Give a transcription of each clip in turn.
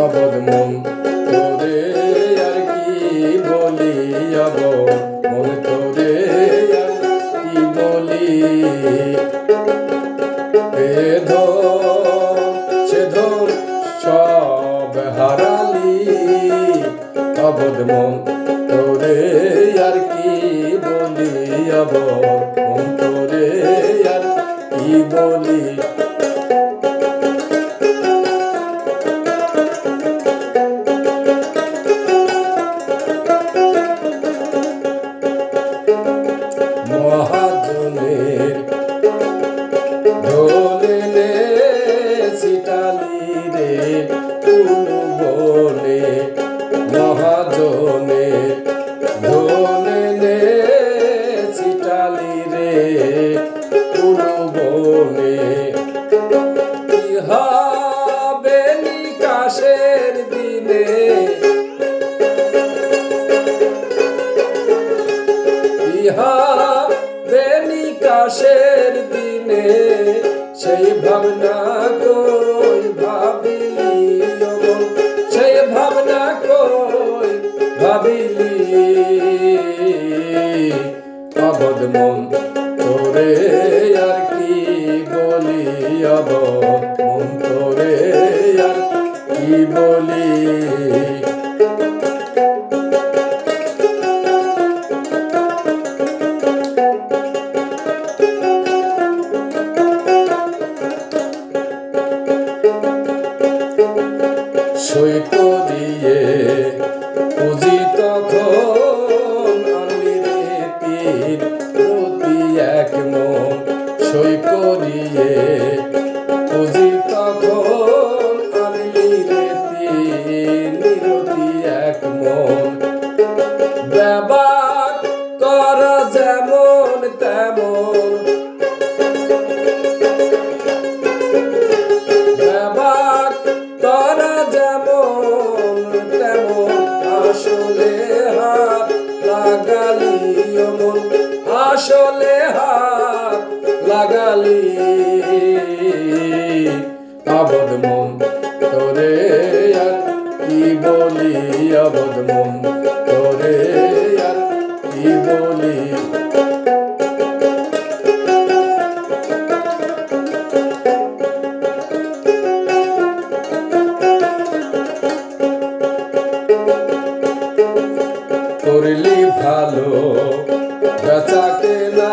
অবদ মন তোরে আর কি বলি, অবদ মন তোরে আর কি বলি। সেধন সব হারালি, অবদ মন তোরে আর কি বলি, অবদ মন তোরে আর কি বলি। মহাজনের ঢোলে সিটালি রে কুলু বনে, মহাজনের ঢোলে সিটালি রে কুলু বনে। ইহাবে নিকাশের দিনে, ইহাবে নিকাশের দিনে, সেই ভাবনা কই ভাবিলি, সেই ভাবনা কই ভাবিলি। অবদ মন তোরে আর কি বলি, অবদ মন তোরে আর কি বলি। সই করিয়ে পুঁজি তখন আনলি রে তীর প্রতি এক মন, সই করিয়ে পুঁজি তখন আনলি রে তীর নিরতি এক মন। ব্যবহার কর যেমন তেমন, ব্যবহার কর যেমন তেমন, আসলে হাত লাগালি অমন, আসলে হাত লাগালি। অবদ মন তোরে আর কি বলি, অবদ মন তোরে আর কি বলি। করলি ভালো বেচা কেনা,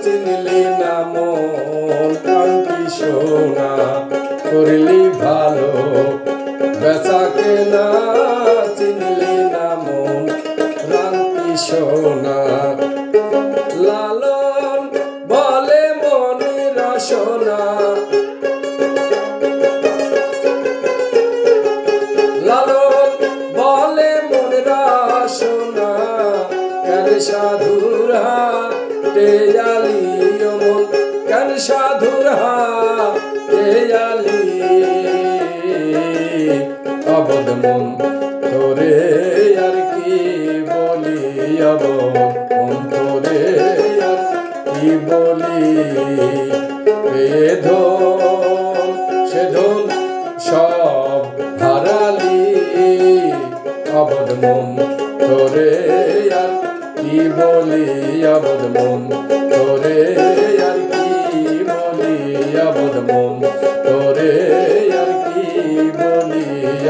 চিনলি না মন প্রাণ কি সোনা। করলি ভালো বেচা কেনা, চিনলি না মন প্রাণ কি সোনা। লালন বলে মনি রসনা, লালন বলে মন রসনা। কেন সাধুর হাতে আলি অমন, কেন সাধুর হাতে আলি। অবদ মন তোরে আর কি বলি, অবদ মন তোরে আর কি বলি। ধন সেধন সব হারালি, অবদ মন তোরে আর কি বলি, অবদ মন তোরে আর কি বলি, অবদ মন তোরে আর কি বলি,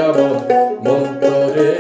অবদ মন তোরে